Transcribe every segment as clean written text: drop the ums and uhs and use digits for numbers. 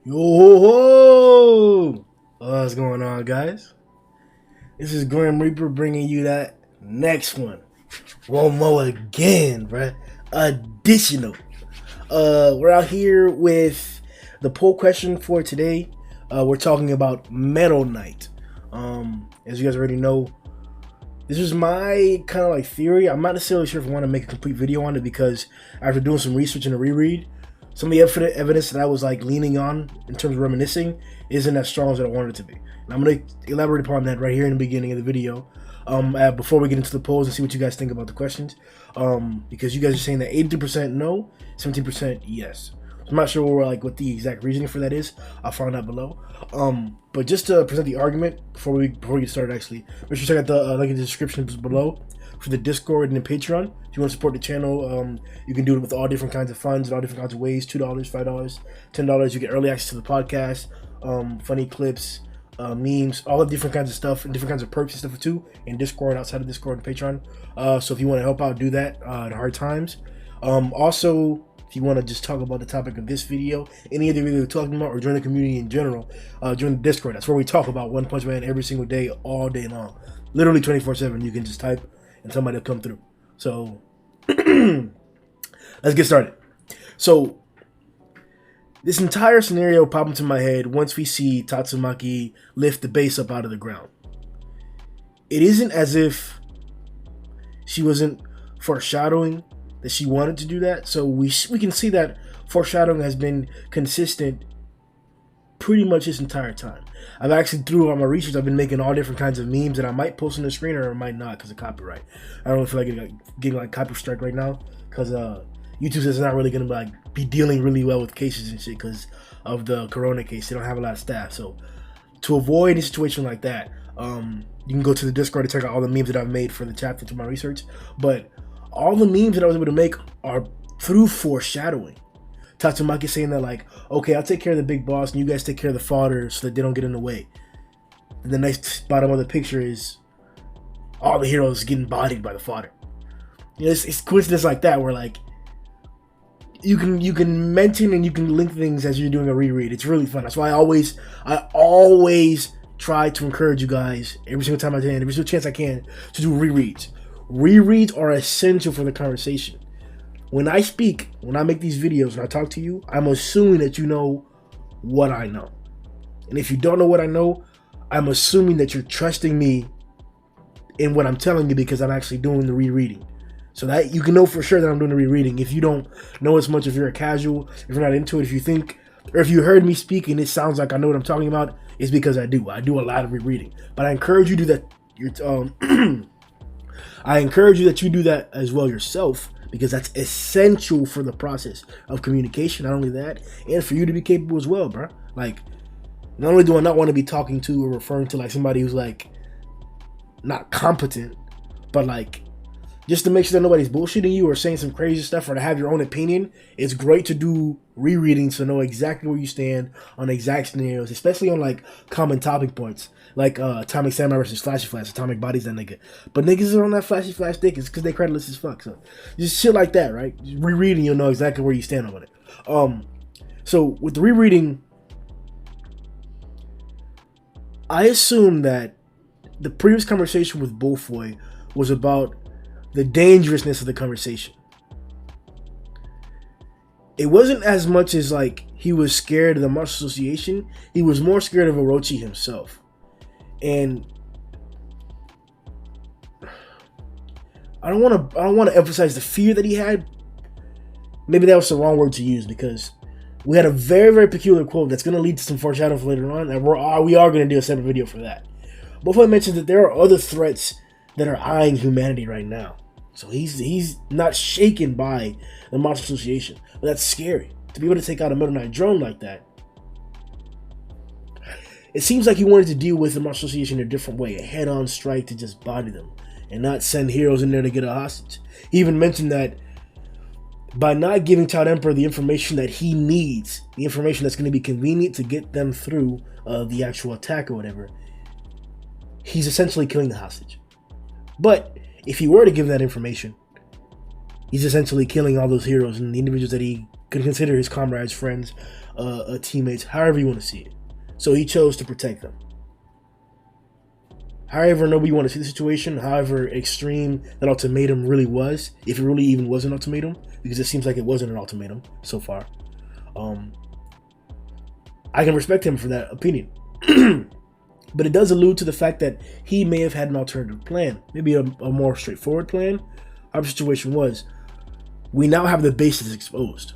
Yo ho ho! What's going on, guys? This is Grim Reaper bringing you that next one. One more again, bruh. Additional. We're out here with the poll question for today. We're talking about Metal Knight. As you guys already know, this is my kind of like theory. I'm not necessarily sure if I want to make a complete video on it because after doing some research and a reread, some of the evidence that I was like leaning on in terms of reminiscing isn't as strong as I wanted it to be. And I'm going to elaborate upon that right here in the beginning of the video. Before we get into the polls and see what you guys think about the questions. Because you guys are saying that 82% no, 17% yes. So I'm not sure what the exact reasoning for that is. I'll find out below. But just to present the argument before we get started, actually, make sure to check out the link in the description below for the Discord and the Patreon. If you want to support the channel, you can do it with all different kinds of funds and all different kinds of ways. $2, $5, $10. You get early access to the podcast, funny clips, memes, all the different kinds of stuff and different kinds of perks and stuff too in Discord, outside of Discord and Patreon. So if you want to help out, do that in hard times. Also, if you want to just talk about the topic of this video, any other video we're talking about, or join the community in general, join the Discord. That's where we talk about One Punch Man every single day, all day long. Literally 24/7. You can just type and somebody will come through. So let's get started. So this entire scenario popped into my head once we see Tatsumaki lift the base up out of the ground. It isn't as if she wasn't foreshadowing that she wanted to do that. So we can see that foreshadowing has been consistent pretty much this entire time. I've actually, through all my research, I've been making all different kinds of memes that I might post on the screen or I might not because of copyright. I don't feel like getting like copyright strike right now because YouTube is not really going to be dealing really well with cases and shit because of the corona case. They don't have a lot of staff. So to avoid a situation like that, you can go to the Discord to check out all the memes that I've made for the chapter through my research. But all the memes that I was able to make are through foreshadowing. Tatsumaki saying that like, okay, I'll take care of the big boss and you guys take care of the fodder so that they don't get in the way. And the next bottom of the picture is all the heroes getting bodied by the fodder. You know, it's coincidence like that where like you can mention and you can link things as you're doing a reread. It's really fun. That's why I always try to encourage you guys every single time I can, every single chance I can, to do rereads. Rereads are essential for the conversation. When I speak, when I make these videos, when I talk to you, I'm assuming that you know what I know. And if you don't know what I know, I'm assuming that you're trusting me in what I'm telling you because I'm actually doing the rereading. So that you can know for sure that I'm doing the rereading. If you don't know as much, if you're a casual, if you're not into it, if you think, or if you heard me speak and it sounds like I know what I'm talking about, it's because I do. I do a lot of rereading. But I encourage you to do that. I encourage you that you do that as well yourself, because that's essential for the process of communication. Not only that, and for you to be capable as well, bro. Like, not only do I not want to be talking to or referring to like somebody who's like not competent, but like just to make sure that nobody's bullshitting you or saying some crazy stuff or to have your own opinion. It's great to do rereadings to know exactly where you stand on exact scenarios, especially on like common topic points, like Atomic Samurai versus Flashy Flash. Atomic Body's that nigga, but niggas are on that Flashy Flash dick. It's because they creditless as fuck. So just shit like that, right? Just rereading, you'll know exactly where you stand on it. So with the rereading, I assume that the previous conversation with Bullfoy was about the dangerousness of the conversation. It wasn't as much as like he was scared of the martial association. He was more scared of Orochi himself. And I don't want to emphasize the fear that he had. Maybe that was the wrong word to use because we had a very, very peculiar quote that's going to lead to some foreshadowing later on, and we are going to do a separate video for that. Bullfoy mentioned that there are other threats that are eyeing humanity right now. So he's not shaken by the Monster Association. But that's scary. To be able to take out a Metal Knight drone like that. It seems like he wanted to deal with the Monster Association in a different way. A head-on strike to just body them. And not send heroes in there to get a hostage. He even mentioned that by not giving Todd Emperor the information that he needs, the information that's going to be convenient to get them through the actual attack or whatever, he's essentially killing the hostage. But if he were to give that information, he's essentially killing all those heroes and the individuals that he could consider his comrades, friends, teammates, however you want to see it. So he chose to protect them. However noble you want to see the situation, however extreme that ultimatum really was, if it really even was an ultimatum, because it seems like it wasn't an ultimatum so far, I can respect him for that opinion. But it does allude to the fact that he may have had an alternative plan, maybe a more straightforward plan. Our situation was, we now have the bases exposed.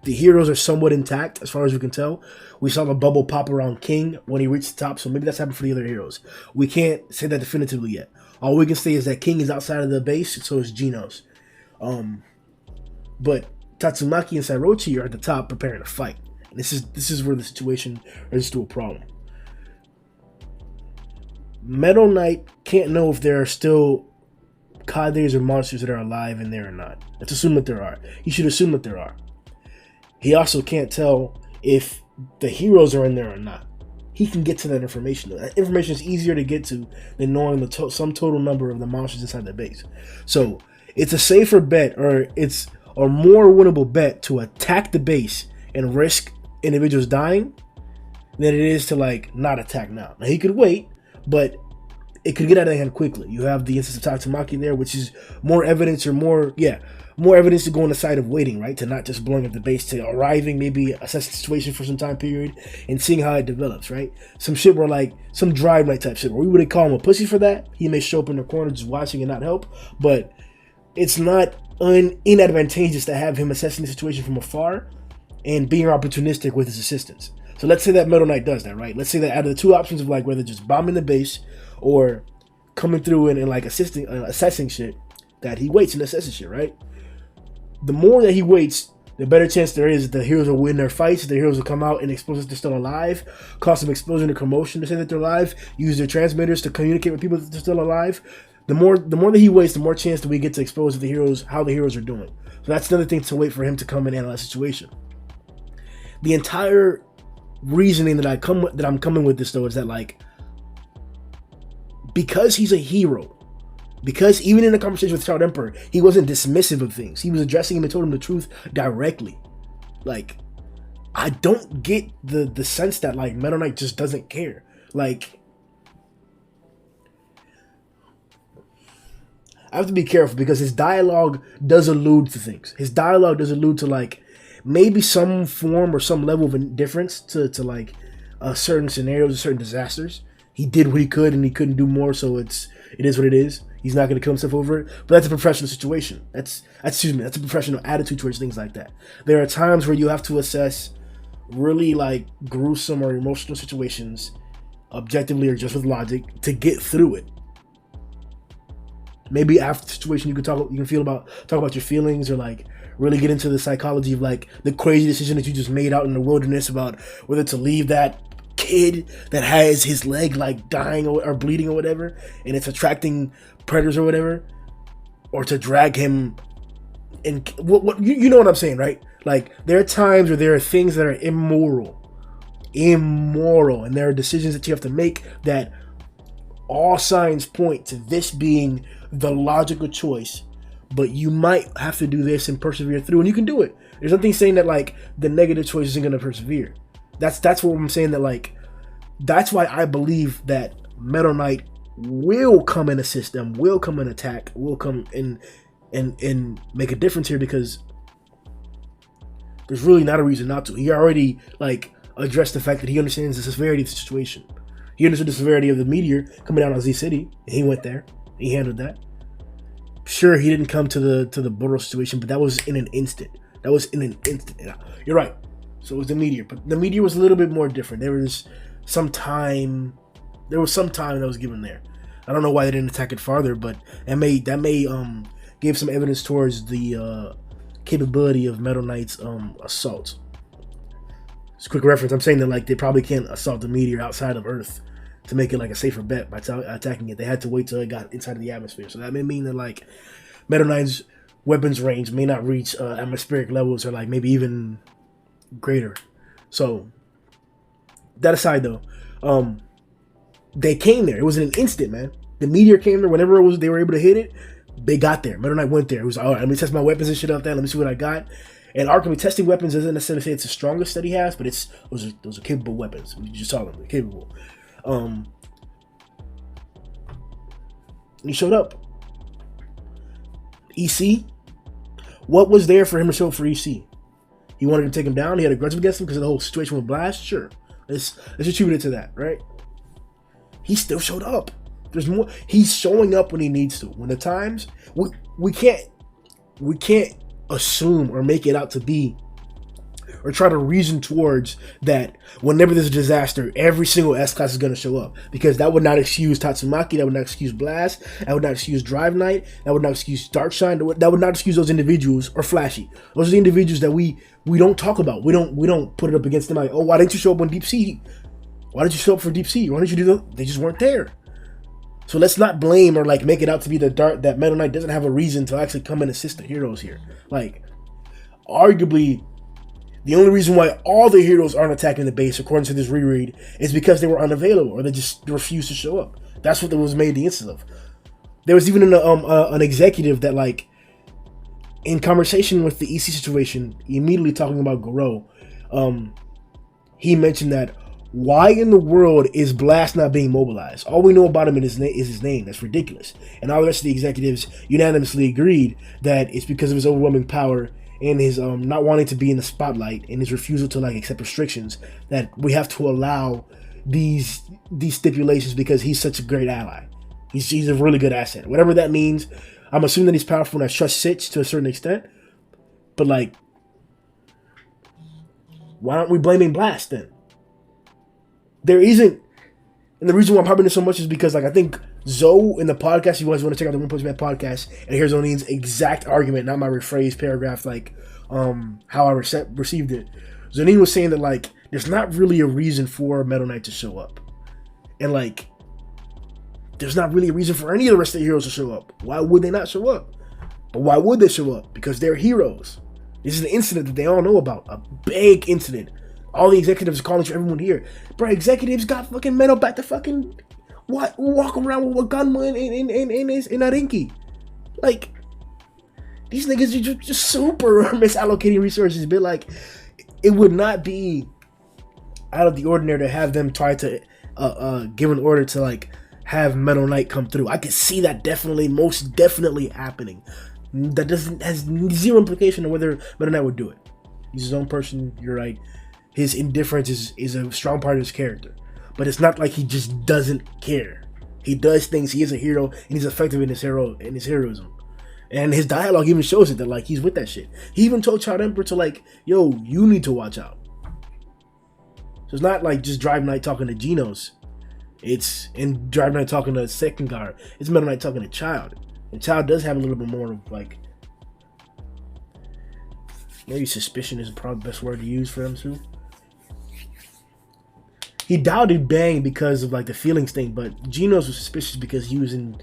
The heroes are somewhat intact, as far as we can tell. We saw the bubble pop around King when he reached the top, so maybe that's happened for the other heroes. We can't say that definitively yet. All we can say is that King is outside of the base, so is Genos. But Tatsumaki and Sairochi are at the top preparing to fight. And this is where the situation runs into a problem. Metal Knight can't know if there are still Kades or monsters that are alive in there or not. Let's assume that there are. He should assume that there are. He also can't tell if the heroes are in there or not. He can get to that information, though. That information is easier to get to than knowing the sum total number of the monsters inside the base. So it's a safer bet, or it's a more winnable bet to attack the base and risk individuals dying than it is to not attack now. Now he could wait, but it could get out of hand quickly. You have the instance of Tatsumaki there, which is more evidence, or more evidence to go on the side of waiting, right? To not just blowing up the base, to arriving, maybe assessing the situation for some time period and seeing how it develops, right? Some shit where some drive night type shit where we wouldn't call him a pussy for that. He may show up in the corner just watching and not help, but it's not inadvantageous to have him assessing the situation from afar and being opportunistic with his assistance. So let's say that Metal Knight does that, right? Let's say that out of the two options of whether just bombing the base or coming through and assessing shit, that he waits and assesses shit, right? The more that he waits, the better chance there is that the heroes will win their fights. The heroes will come out and expose that they're still alive, cause some explosion and commotion to say that they're alive, use their transmitters to communicate with people that they're still alive. The more that he waits, the more chance that we get to expose the heroes, how the heroes are doing. So that's another thing to wait for him to come and analyze the situation. The entire reasoning that I'm coming with this, though, is that because he's a hero, because even in the conversation with Child Emperor, he wasn't dismissive of things. He was addressing him and told him the truth directly. I don't get the sense that Metal Knight just doesn't care. I have to be careful because his dialogue does allude to things. His dialogue does allude to maybe some form or some level of indifference to certain scenarios or certain disasters. He did what he could and he couldn't do more, so it is what it is. He's not going to kill himself over it, but that's a professional situation. That's a professional attitude towards things like that. There are times where you have to assess really gruesome or emotional situations objectively or just with logic to get through it. Maybe after the situation you can talk about your feelings, or really get into the psychology of the crazy decision that you just made out in the wilderness about whether to leave that kid that has his leg dying or bleeding or whatever, and it's attracting predators or whatever, or to drag him. And what you know what I'm saying, right? There are times where there are things that are immoral, and there are decisions that you have to make that all signs point to this being the logical choice, but you might have to do this and persevere through, and you can do it. There's nothing saying that the negative choice isn't going to persevere. That's what I'm saying, that that's why I believe that Metal Knight will come and assist them, will come and attack, will come and make a difference here, because there's really not a reason not to. He already addressed the fact that he understands the severity of the situation. He understood the severity of the meteor coming down on Z City, and he went there. He handled that. Sure, he didn't come to the Boro situation, but that was in an instant. You're right. So it was the meteor, but the meteor was a little bit more different. There was some time that was given there. I don't know why they didn't attack it farther, but that may give some evidence towards the capability of Metal Knight's assault. Just a quick reference. I'm saying that they probably can't assault the meteor outside of Earth to make it a safer bet by attacking it. They had to wait till it got inside of the atmosphere. So that may mean that Metal Knight's weapons range may not reach atmospheric levels, or maybe even greater. So that aside, though, they came there. It was in an instant, man. The meteor came there whenever they were able to hit it. They got there. Metal Knight went there. It was all right. Let me test my weapons and shit out there. Let me see what I got. And arguably, testing weapons doesn't necessarily say it's the strongest that he has, but those are capable weapons. We just saw them, they're capable. And he showed up. EC, what was there for him to show up for EC? He wanted to take him down. He had a grudge against him because of the whole situation with Blast. Sure, let's attribute it to that, right? He still showed up. There's more. He's showing up when he needs to. When the times we can't assume or make it out to be, or try to reason towards that whenever there's a disaster, every single S-Class is going to show up. Because that would not excuse Tatsumaki, that would not excuse Blast, that would not excuse Drive Knight, that would not excuse Darkshine, that would not excuse those individuals, or Flashy. Those are the individuals that we don't talk about. We don't put it up against them like, oh, why didn't you show up on Deep Sea? Why didn't you show up for Deep Sea? Why didn't you do that? They just weren't there. So let's not blame or like make it out to be that Meta Knight doesn't have a reason to actually come and assist the heroes here. Like, arguably, the only reason why all the heroes aren't attacking the base, according to this reread, is because they were unavailable or they just refused to show up. That's what was made the instance of. There was even an executive that, like, in conversation with the EC situation, immediately talking about Garou, he mentioned that, why in the world is Blast not being mobilized? All we know about him is his name. That's ridiculous. And all the rest of the executives unanimously agreed that it's because of his overwhelming power and his not wanting to be in the spotlight and his refusal to like accept restrictions that we have to allow these stipulations because he's such a great ally. He's a really good asset. Whatever that means, I'm assuming that he's powerful and that trust sits to a certain extent. But like, why aren't we blaming Blast then? There isn't, and the reason why I'm harping this so much is because, like, I think Zoe in the podcast, you guys want to check out the One Punch Man podcast and hear Zhoniin's exact argument, not my rephrased paragraph, like, how I received it. Zhoniin was saying that, like, there's not really a reason for Meta Knight to show up. And, like, there's not really a reason for any of the rest of the heroes to show up. Why would they not show up? But why would they show up? Because they're heroes. This is an incident that they all know about. A big incident. All the executives are calling for everyone here. Bro, executives got fucking Metal back to fucking walk around with a gun in Arinki. Like, these niggas are just super misallocating resources. But like, it would not be out of the ordinary to have them try to give an order to like have Metal Knight come through. I could see that most definitely happening. That has zero implication on whether Metal Knight would do it. He's his own person. You're right. His indifference is a strong part of his character. But it's not like he just doesn't care. He does things. He is a hero, and he's effective in his heroism. And his dialogue even shows it, that like he's with that shit. He even told Child Emperor to like, yo, you need to watch out. So it's not like just Drive Knight talking to Genos. And Drive Knight talking to Second Guard. It's Metal Knight talking to Child. And Child does have a little bit more of like, maybe suspicion is probably the best word to use for him too. He doubted Bang because of like the feelings thing, but Genos was suspicious because he was in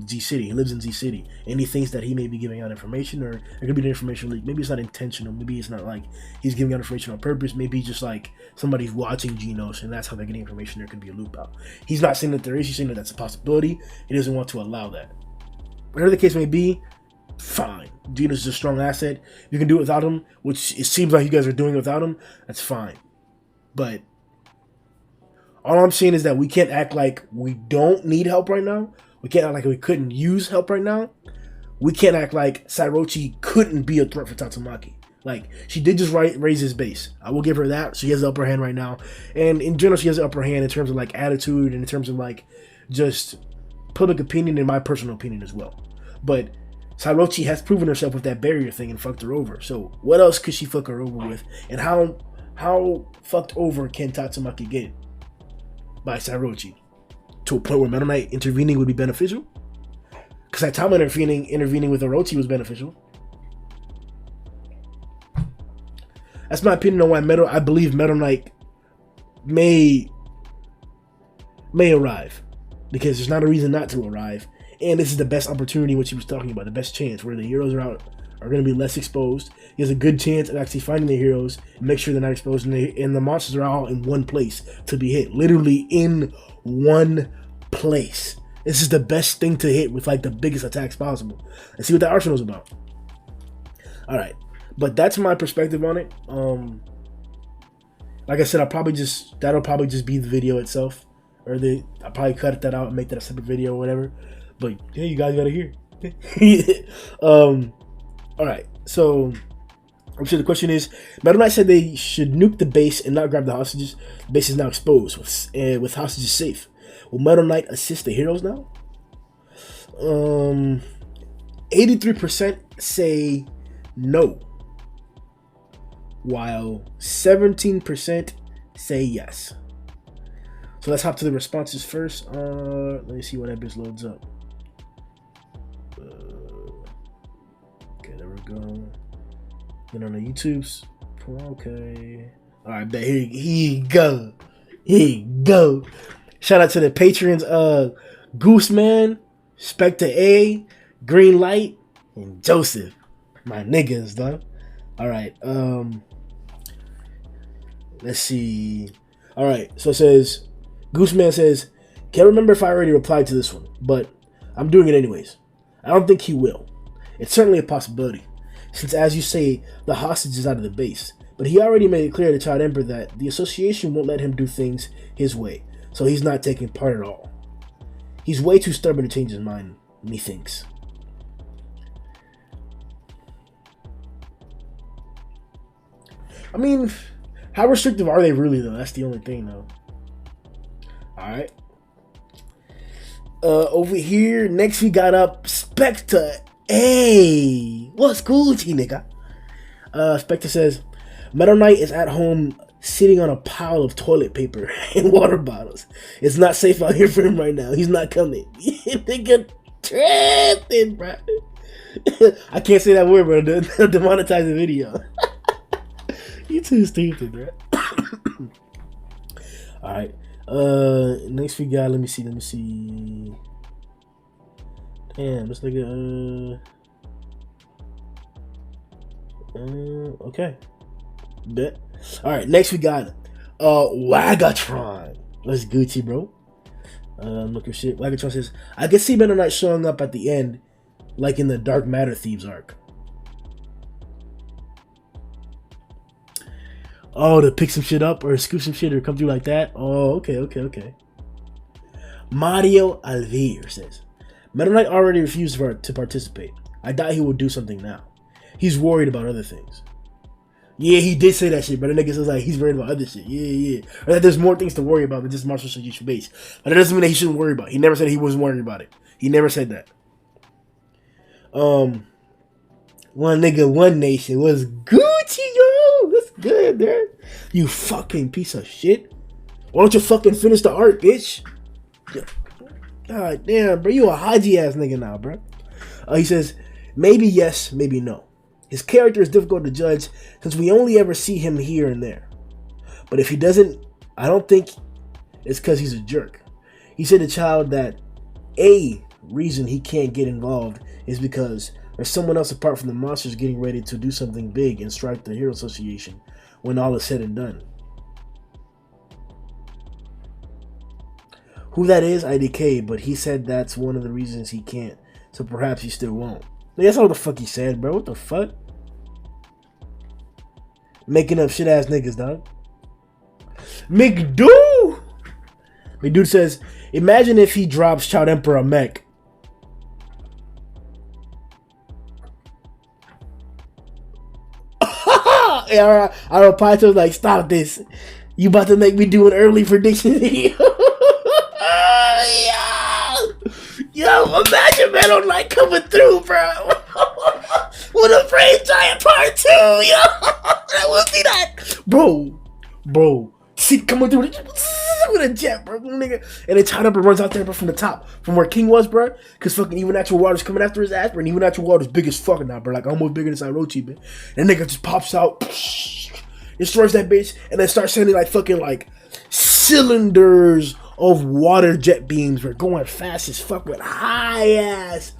Z City. He lives in Z City, and he thinks that he may be giving out information, or it could be an information leak. Maybe it's not intentional. Maybe it's not like he's giving out information on purpose. Maybe just like somebody's watching Genos, and that's how they're getting information. There could be a loop out. He's not saying that there is. He's saying that that's a possibility. He doesn't want to allow that. Whatever the case may be, fine. Genos is a strong asset. You can do it without him, which it seems like you guys are doing without him. That's fine, but all I'm saying is that we can't act like we don't need help right now. We can't act like we couldn't use help right now. We can't act like Sairochi couldn't be a threat for Tatsumaki. Like, she did just raise his base. I will give her that. She has the upper hand right now. And in general, she has the upper hand in terms of, like, attitude and in terms of, like, just public opinion and my personal opinion as well. But Sairochi has proven herself with that barrier thing and fucked her over. So what else could she fuck her over with? And how fucked over can Tatsumaki get by Sairochi? To a point where Meta Knight intervening would be beneficial? Because Saitama intervening with Orochi was beneficial. That's my opinion on why I believe Meta Knight may arrive. Because there's not a reason not to arrive. And this is the best opportunity, what she was talking about, the best chance, where the heroes are going to be less exposed. He has a good chance of actually finding the heroes and make sure they're not exposed, and the monsters are all in one place to be hit. Literally in one place. This is the best thing to hit with like the biggest attacks possible. And see what that arsenal is about. Alright, But that's my perspective on it. Like I said, that'll probably just be the video itself, or I'll probably cut that out and make that a separate video or whatever. But yeah, you guys gotta hear. All right, so I'm sure the question is, Metal Knight said they should nuke the base and not grab the hostages. The base is now exposed with hostages safe. Will Metal Knight assist the heroes now? 83% say no, while 17% say yes. So let's hop to the responses first. Let me see what that bitch loads up. Okay, there we go. Then on the YouTube's, okay. All right, bet here you go. Here you go. Shout out to the patrons, Gooseman, Spectre A, Green Light, and Joseph. My niggas, though. All right. Let's see. All right. So it says, Gooseman says, can't remember if I already replied to this one, but I'm doing it anyways. I don't think he will. It's certainly a possibility, since, as you say, the hostage is out of the base. But he already made it clear to Child Emperor that the association won't let him do things his way, so he's not taking part at all. He's way too stubborn to change his mind, methinks. I mean, how restrictive are they really, though? That's the only thing, though. Alright. Over here, next we got up Spectre A. What's Gucci, nigga? Spectre says, Metal Knight is at home sitting on a pile of toilet paper and water bottles. It's not safe out here for him right now. He's not coming. Nigga tripping, bro. I can't say that word, bro. They'll demonetize the video. You too stupid, bro. Alright. Next we got, let me see. Damn, this nigga, okay. Bet. Alright, next we got, Wagatron. Let's Gucci, bro. Look at shit. Wagatron says, I can see Metal Knight showing up at the end, like in the Dark Matter Thieves arc. Oh, to pick some shit up or scoop some shit or come through like that? Oh, okay. Mario Alvear says, Metal Knight already refused to participate. I doubt he will do something now. He's worried about other things. Yeah, he did say that shit, but the nigga says like he's worried about other shit. Yeah. Or that there's more things to worry about than just Martial Strategic base. But it doesn't mean that he shouldn't worry about it. He never said he wasn't worried about it. He never said that. One nigga, one nation was Gucci, yo. That's good, man. You fucking piece of shit. Why don't you fucking finish the art, bitch? God damn, bro. You a Haji ass nigga now, bro. He says, maybe yes, maybe no. His character is difficult to judge since we only ever see him here and there. But if he doesn't, I don't think it's because he's a jerk. He said to Child that a reason he can't get involved is because there's someone else apart from the monsters getting ready to do something big and strike the Hero Association when all is said and done. Who that is, IDK, but he said that's one of the reasons he can't, so perhaps he still won't. That's not what the fuck he said, bro. What the fuck? Making up shit ass niggas, dog. McDude says, imagine if he drops Child Emperor a mech. Yeah, I reply to him like, stop this. You about to make me do an early prediction video. Yo, imagine Metal Knight coming through, bro. With a Frame Giant Part 2, yo. That would be that. Bro. See, coming through with a jet, bro. Nigga. And then Child Emperor runs out there, bro, from the top. From where King was, bro. Because fucking Even Natural Water's coming after his ass, bro. And Even Natural Water's big as fuck now, bro. Like, almost bigger than Sairochi, man. And nigga just pops out. Destroys that bitch. And then starts sending, like, fucking, like, cylinders of water jet beams. We're going fast as fuck with high ass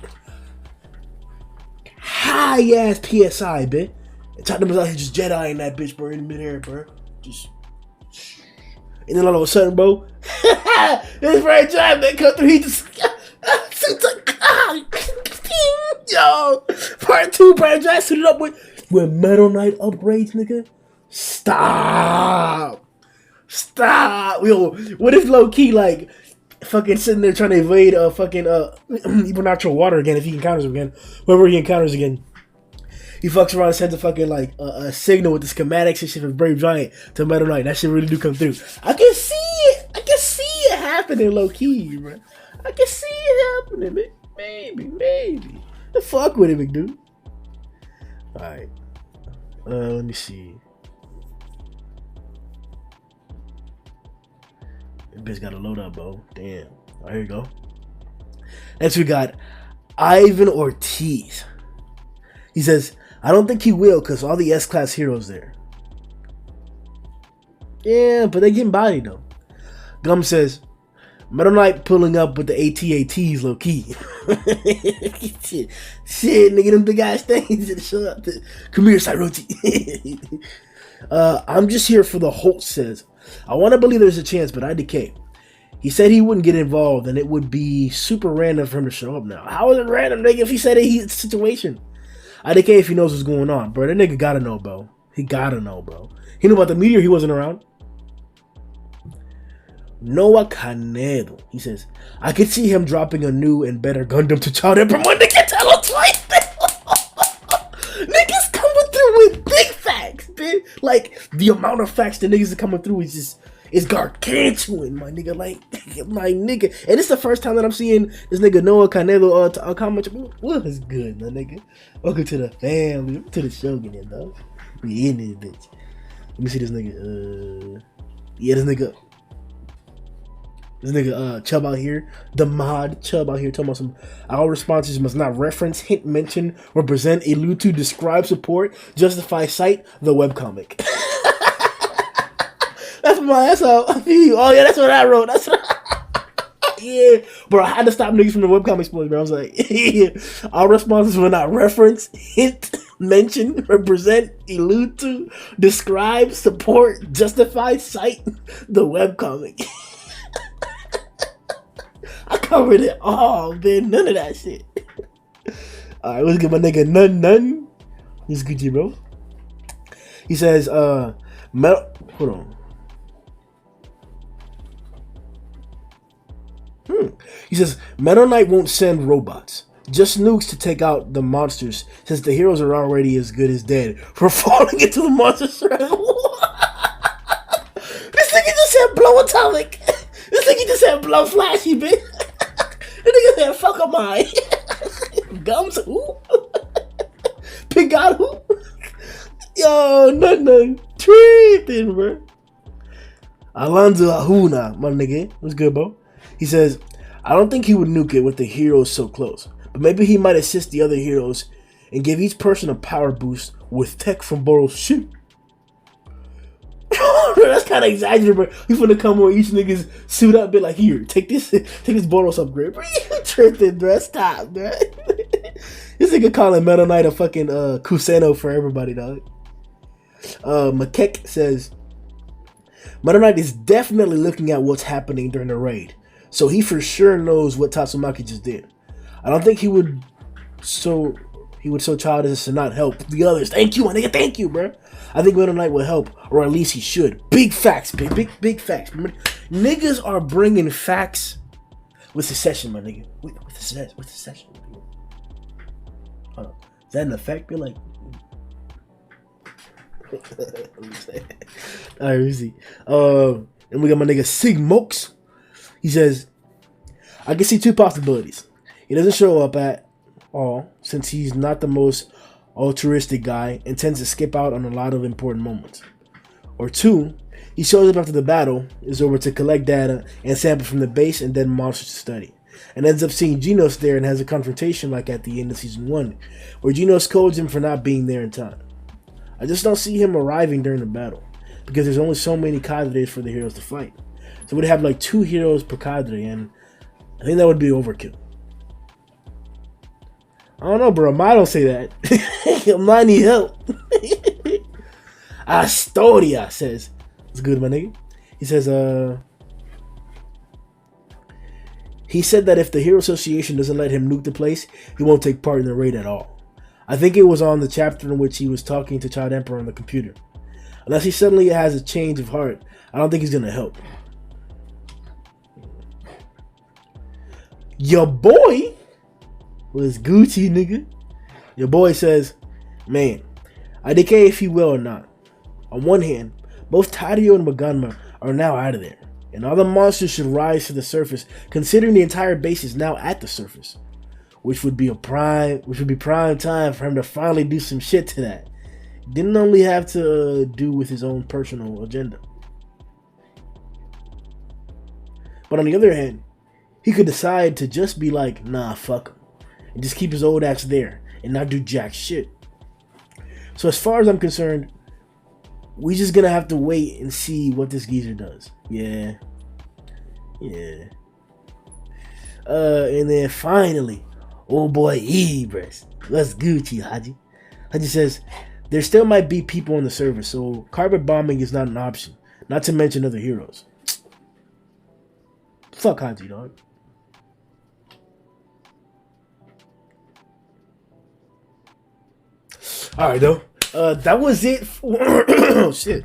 PSI, bitch. And Child Emperor's out here just Jediing that bitch, bro, in midair, bro. Just. And then all of a sudden, bro, this Frame Giant man come through. He just. Yo, Part 2, Frame Giant suited up with. when Metal Knight upgrades, nigga. Stop. Yo, what if low key like fucking sitting there trying to evade fucking supernatural water again if he encounters him again, whoever he encounters again. He fucks around and sends a fucking like a signal with the schematics and shit for Brave Giant to Metal Knight. That shit really do come through. I can see it. I can see it happening low key, bro. I can see it happening, man. Maybe. The fuck with it, big dude. Alright. Let me see. That bitch gotta load up, bro. Damn. Alright, here you go. Next we got Ivan Ortiz. He says, I don't think he will because all the S-Class heroes there. Yeah, but they getting bodied though. Gum says, Metal Knight pulling up with the AT-ATs low key. Shit, nigga, them big ass things. Show up to, come here, Sairochi. I'm just here for the Holt says. I want to believe there's a chance, but I decay. He said he wouldn't get involved and it would be super random for him to show up now. How is it random, nigga, if he said it's a situation? I decay if he knows what's going on, bro. That nigga gotta know, bro. He gotta know, bro. He knew about the meteor, he wasn't around. Noah Canedo. He says, I could see him dropping a new and better Gundam to Child Emperor. Nigga, tell him twice. Niggas coming through with big facts, dude. Like, the amount of facts the niggas are coming through is just, it's gargantuan, my nigga. Like, my nigga. And it's the first time that I'm seeing this nigga Noah Canedo comment. What is good, my nigga? Welcome to the family. Welcome to the show, get in, dog. We in this bitch. Let me see this nigga. Yeah, this nigga Chubb out here, the mod Chubb out here talking about some. Our responses must not reference, hint, mention, represent, allude to, describe, support, justify, cite the webcomic. That's how I feel you. Oh yeah, that's what I wrote. That's what yeah, bro. I had to stop niggas from the webcomic spoilers, bro. I was like, yeah, our responses will not reference, hint, mention, represent, allude to, describe, support, justify, cite the webcomic. I covered it all, man. None of that shit. Alright, let's get my nigga none. This Gucci, bro. He says, hold on. He says, Metal Knight won't send robots. Just nukes to take out the monsters, since the heroes are already as good as dead for falling into the monster strand. This nigga just said blow atomic. This nigga just said blow flashy, bitch. This nigga said fuck am I? Gums who? Pigado? Yo, nothing. Tripping, bro. Alonzo Ahuna, my nigga. What's good, bro? He says, I don't think he would nuke it with the heroes so close, but maybe he might assist the other heroes and give each person a power boost with tech from Boro's ship. That's kind of exaggerated, bro. He's gonna come on each nigga's suit up, be like, here, take this Boros upgrade. Bro, you tripping, bro. Stop, bro. This nigga calling Metal Knight a fucking Kuseno for everybody, dog. Makek says, Metal Knight is definitely looking at what's happening during the raid, so he for sure knows what Tatsumaki just did. I don't think he would so childish as to not help the others. Thank you, my nigga. Thank you, bro. I think Metal Knight will help, or at least he should. Big facts, big facts. Niggas are bringing facts with secession, my nigga. With secession. Hold on. Is that an effect? Be like, alright, let me see. And we got my nigga Sigmokes. He says, I can see two possibilities. He doesn't show up at all, since he's not the most altruistic guy and tends to skip out on a lot of important moments. Or two, he shows up after the battle is over to collect data and samples from the base and then monsters to study, and ends up seeing Genos there and has a confrontation like at the end of season 1, where Genos scolds him for not being there in time. I just don't see him arriving during the battle, because there's only so many cadres for the heroes to fight. So we'd have like 2 heroes per cadre, and I think that would be overkill. I don't know, bro. I don't say that. I need help. Astoria says, it's good, my nigga. He says, he said that if the Hero Association doesn't let him nuke the place, he won't take part in the raid at all. I think it was on the chapter in which he was talking to Child Emperor on the computer. Unless he suddenly has a change of heart, I don't think he's gonna help. Your boy was Gucci, nigga. Your boy says, man, I don't care if he will or not. On one hand, both Tadio and Maganma are now out of there, and all the monsters should rise to the surface, considering the entire base is now at the surface, which would be prime time for him to finally do some shit to that. Didn't only have to do with his own personal agenda. But on the other hand, he could decide to just be like, nah, fuck him, and just keep his old ass there and not do jack shit. So as far as I'm concerned, we just gonna have to wait and see what this geezer does. Yeah. And then finally, old boy Ibris. Let's Gucci, Haji. Haji says, there still might be people on the server, so carpet bombing is not an option. Not to mention other heroes. Fuck Haji, dog. Alright, though. That was it for... oh, shit.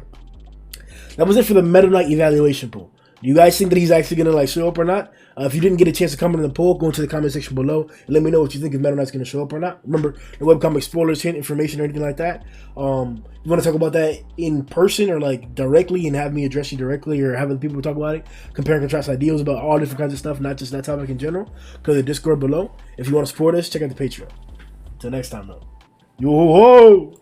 That was it for the Meta Knight evaluation poll. Do you guys think that he's actually going to like show up or not? If you didn't get a chance to comment in the poll, go into the comment section below and let me know what you think if Meta Knight's going to show up or not. Remember, the webcomic spoilers, hint, information, or anything like that. You want to talk about that in person or like directly and have me address you directly or having people talk about it, compare and contrast ideas about all different kinds of stuff, not just that topic in general, go to the Discord below. If you want to support us, check out the Patreon. Until next time, though. Yo ho!